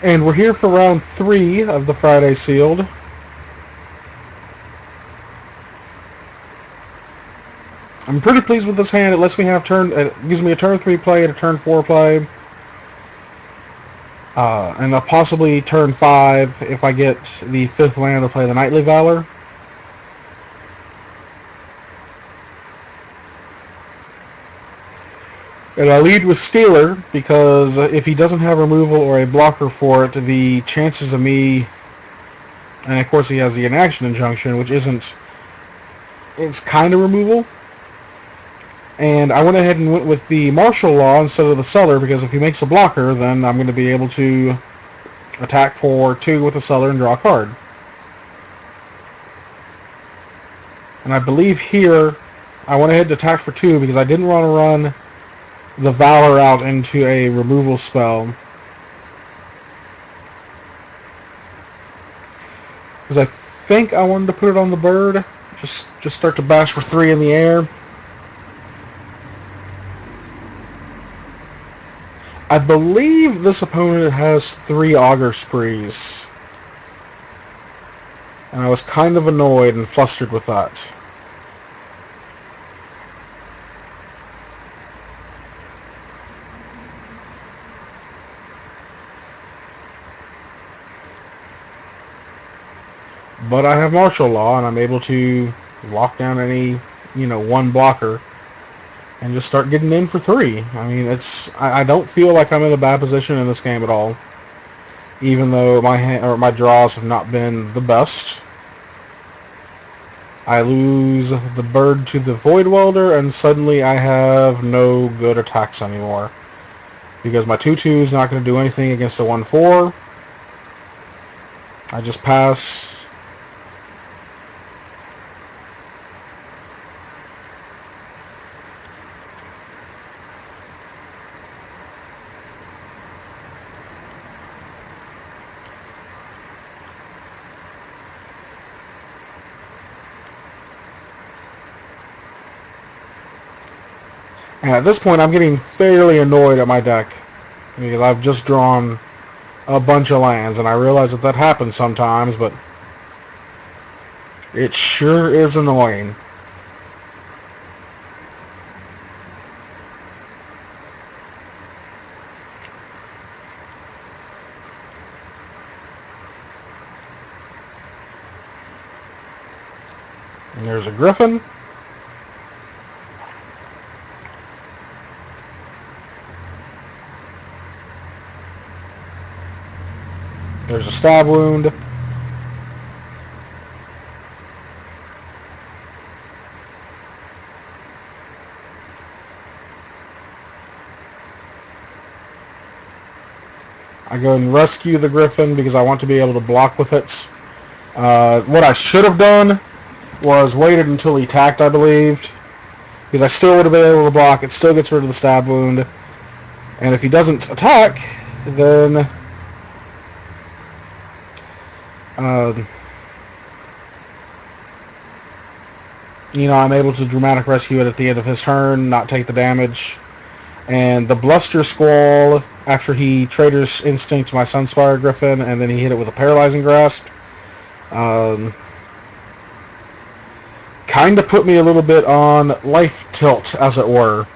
And we're here for round 3 of the Friday Sealed. I'm pretty pleased with this hand. It lets me have it gives me a turn 3 play and a turn 4 play. And a possibly turn 5 if I get the 5th land to play the Knightly Valor. And I lead with Stealer because if he doesn't have removal or a blocker for it, the chances of me... And of course he has the Inaction Injunction, which isn't... It's kind of removal. And I went ahead and went with the Martial Law instead of the Cellar because if he makes a blocker, then I'm going to be able to attack for 2 with the Cellar and draw a card. And I believe here I went ahead and attacked for 2 because I didn't want to run the Valor out into a removal spell. Because I think I wanted to put it on the bird. Just start to bash for 3 in the air. I believe this opponent has 3 Augur Sprees. And I was kind of annoyed and flustered with that. But I have Martial Law, and I'm able to lock down any, one blocker and just start getting in for 3. I mean, I don't feel like I'm in a bad position in this game at all. Even though my draws have not been the best. I lose the bird to the Void Welder, and suddenly I have no good attacks anymore. Because my 2/2 is not going to do anything against a 1/4. I just pass. And at this point, I'm getting fairly annoyed at my deck. Because I've just drawn a bunch of lands, and I realize that happens sometimes, but it sure is annoying. And there's a Griffin. There's a Stab Wound. I go and rescue the Griffin because I want to be able to block with it. What I should have done was waited until he attacked, I believed. Because I still would have been able to block. It still gets rid of the Stab Wound. And if he doesn't attack, then... I'm able to Dramatic Rescue it at the end of his turn, not take the damage. And the Bluster Squall, after he Trader's Instinct my Sunspire Griffin, and then he hit it with a Paralyzing Grasp, kind of put me a little bit on life tilt, as it were.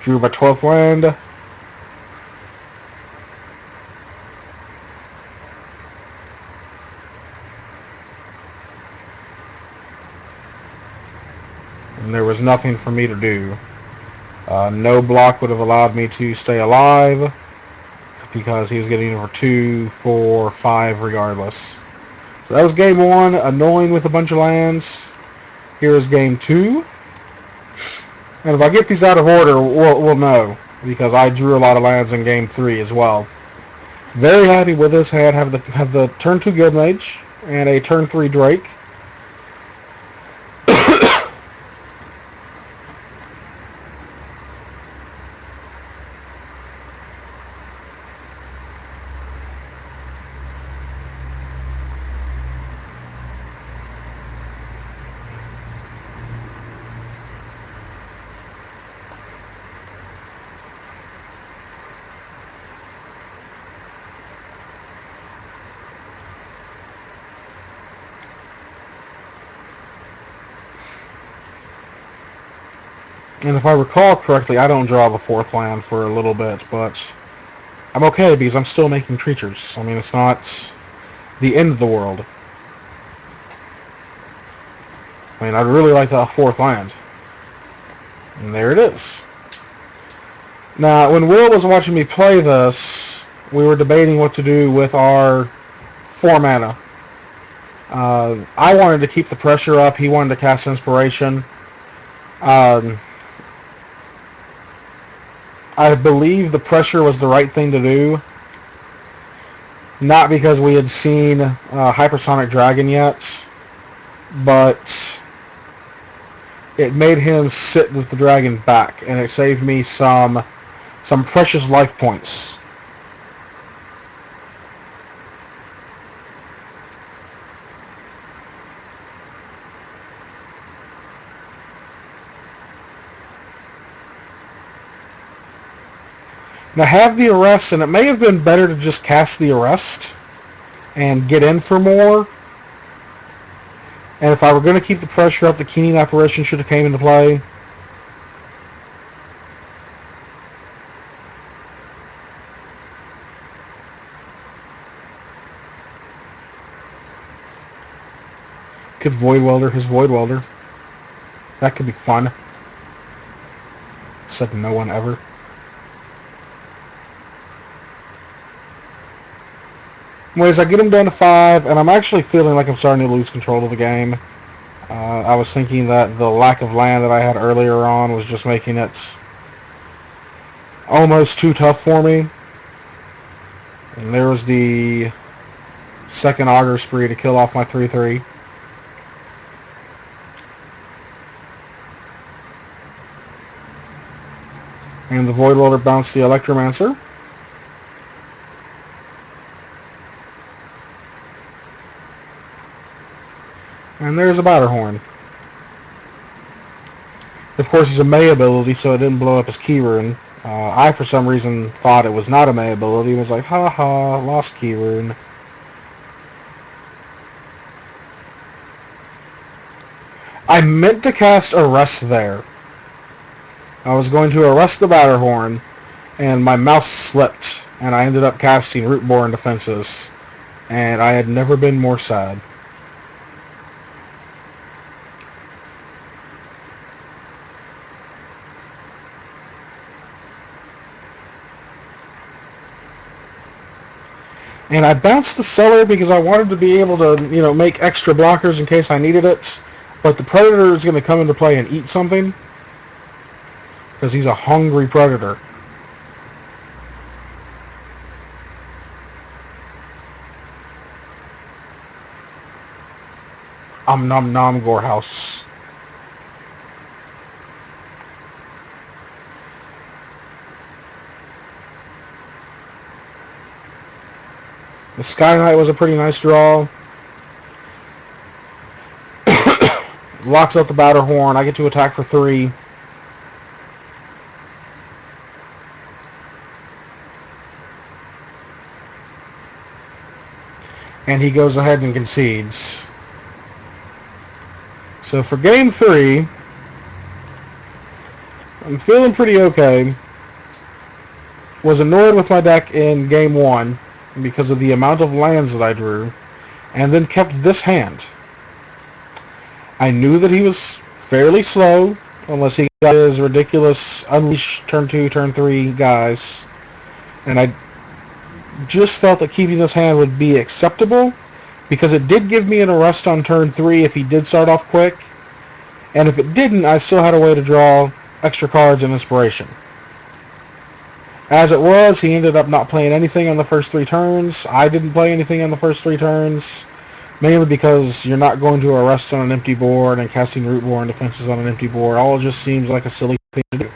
Drew my 12th land. And there was nothing for me to do. No block would have allowed me to stay alive because he was getting over 2, 4, 5 regardless. So that was game 1. Annoying with a bunch of lands. Here's game 2. And if I get these out of order, we'll know. Because I drew a lot of lands in game 3 as well. Very happy with this hand. Have the turn 2 Guildmage and a turn 3 Drake. And if I recall correctly, I don't draw the 4th land for a little bit, but I'm okay because I'm still making creatures. I mean, it's not the end of the world. I mean, I'd really like that 4th land. And there it is. Now, when Will was watching me play this, we were debating what to do with our 4 mana. I wanted to keep the pressure up. He wanted to cast Inspiration. I believe the pressure was the right thing to do. Not because we had seen Hypersonic Dragon yet, but it made him sit with the dragon back, and it saved me some precious life points. Now, have the arrest, and it may have been better to just cast the arrest and get in for more. And if I were going to keep the pressure up, the Keening Apparition should have came into play. Could Void Welder his Void Welder. That could be fun. Said no one ever. Anyways, I get him down to 5, and I'm actually feeling like I'm starting to lose control of the game. I was thinking that the lack of land that I had earlier on was just making it almost too tough for me. And there was the second Augur Spree to kill off my 3/3. And the Void Welder bounced the Electromancer. And there's a Batterhorn. Of course, he's a May ability, so it didn't blow up his Keyrune. I, for some reason, thought it was not a May ability. It was like, haha, lost Keyrune. I meant to cast Arrest there. I was going to arrest the Batterhorn, and my mouse slipped, and I ended up casting Rootborn Defenses, and I had never been more sad. And I bounced the Cellar because I wanted to be able to, make extra blockers in case I needed it. But the Predator is going to come into play and eat something. Because he's a hungry Predator. Nom nom Gorehouse. The Sky Knight was a pretty nice draw. Locks up the Batterhorn. I get to attack for 3. And he goes ahead and concedes. So for game 3, I'm feeling pretty okay. Was annoyed with my deck in game 1 because of the amount of lands that I drew, and then kept this hand. I knew that he was fairly slow, unless he got his ridiculous Unleash turn 2, turn 3 guys, and I just felt that keeping this hand would be acceptable, because it did give me an arrest on turn 3 if he did start off quick, And if it didn't, I still had a way to draw extra cards and inspiration. As it was, he ended up not playing anything on the first 3 turns. I didn't play anything on the first 3 turns, mainly because you're not going to arrest on an empty board and casting Rootborn defenses on an empty board. All just seems like a silly thing to do.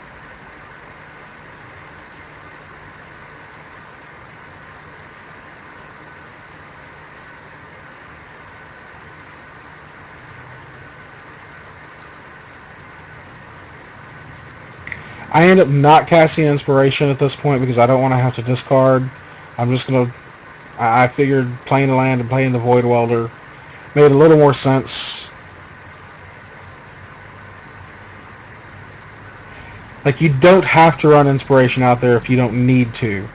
I end up not casting Inspiration at this point because I don't want to have to discard. I'm just going to... I figured playing the land and playing the Void Welder made a little more sense. Like, you don't have to run Inspiration out there if you don't need to.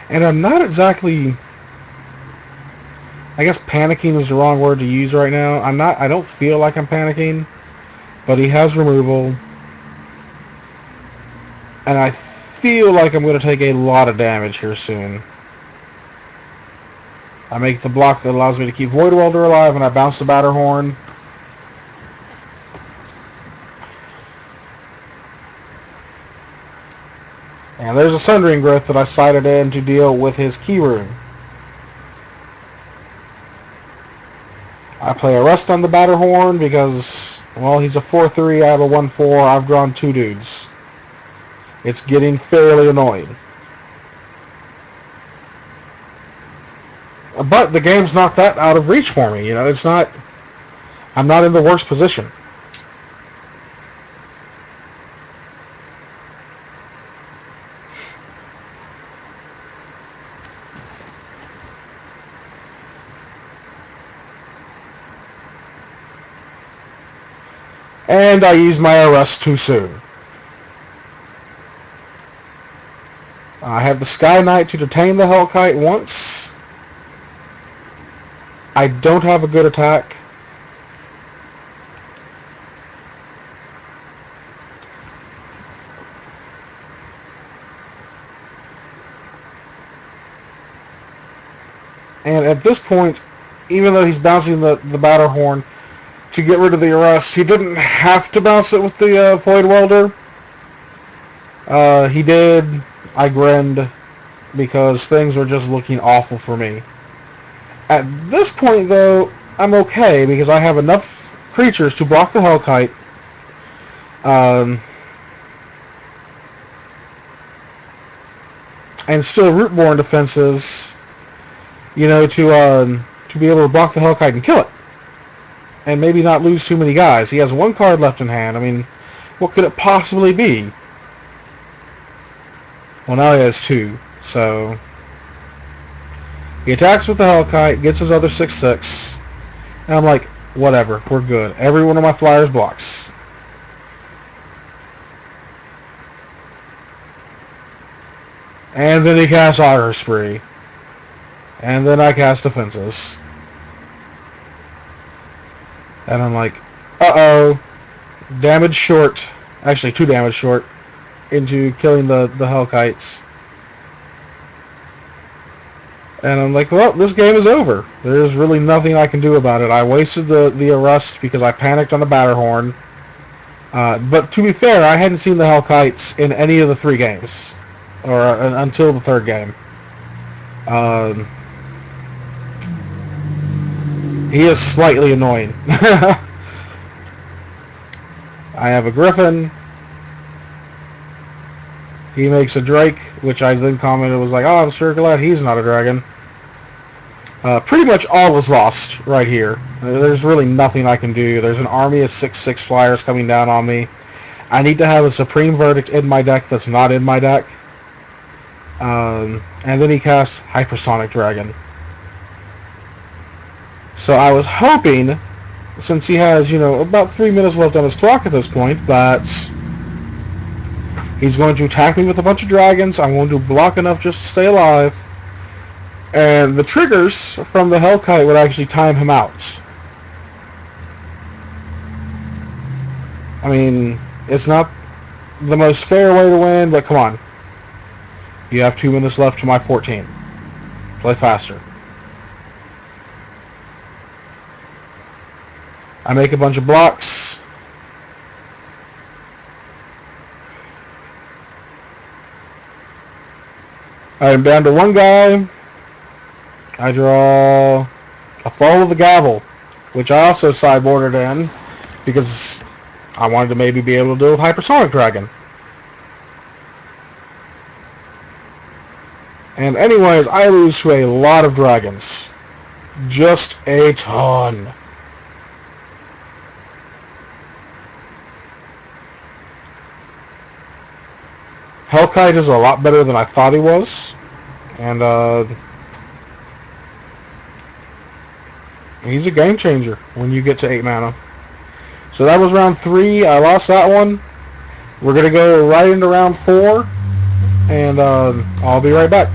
And I'm not exactly... I guess panicking is the wrong word to use right now. I don't feel like I'm panicking, but he has removal. And I feel like I'm going to take a lot of damage here soon. I make the block that allows me to keep Void Welder alive, and I bounce the Batterhorn. And there's a Sundering Growth that I sided in to deal with his Key Rune. I play Arrest on the Batterhorn because, well, he's a 4-3, I have a 1-4, I've drawn 2 dudes. It's getting fairly annoying. But the game's not that out of reach for me, you know, it's not... I'm not in the worst position. And I used my Arrest too soon. I have the Sky Knight to detain the Hellkite once. I don't have a good attack. And at this point, even though he's bouncing the Batterhorn to get rid of the Arrest, he didn't have to bounce it with the Void Welder. He did. I grinned because things were just looking awful for me. At this point, though, I'm okay because I have enough creatures to block the Hellkite. And still Rootborn defenses, you know, to be able to block the Hellkite and kill it. And maybe not lose too many guys. He has 1 card left in hand. I mean, what could it possibly be? Well, now he has 2, so... He attacks with the Hellkite, gets his other 6/6, and I'm like, whatever, we're good. Every one of my flyers blocks. And then he casts Augur Spree. And then I cast Defenses. And I'm like, uh-oh. Damage short. Actually, 2 damage short into killing the Hellkites. And I'm like, well, this game is over. There's really nothing I can do about it. I wasted the Arrest because I panicked on the Batterhorn. But to be fair, I hadn't seen the Hellkites in any of the 3 games. Or until the 3rd game. He is slightly annoying. I have a Griffin. He makes a Drake, which I then commented was like, oh, I'm sure glad he's not a dragon. Pretty much all is lost right here. There's really nothing I can do. There's an army of 6/6 flyers coming down on me. I need to have a Supreme Verdict in my deck that's not in my deck. And then he casts Hypersonic Dragon. So I was hoping, since he has, you know, about 3 minutes left on his clock at this point, that He's going to attack me with a bunch of dragons. I'm going to block enough just to stay alive. And the triggers from the Hellkite would actually time him out. I mean, it's not the most fair way to win, but come on. You have 2 minutes left to my 14. Play faster. I make a bunch of blocks. I'm down to one guy. I draw a Fall of the Gavel, which I also sideboarded in because I wanted to maybe be able to do a Hypersonic Dragon. And anyways, I lose to a lot of dragons. Just a ton. Hellkite is a lot better than I thought he was. And, he's a game changer when you get to 8 mana. So that was round 3. I lost that one. We're going to go right into round 4. And I'll be right back.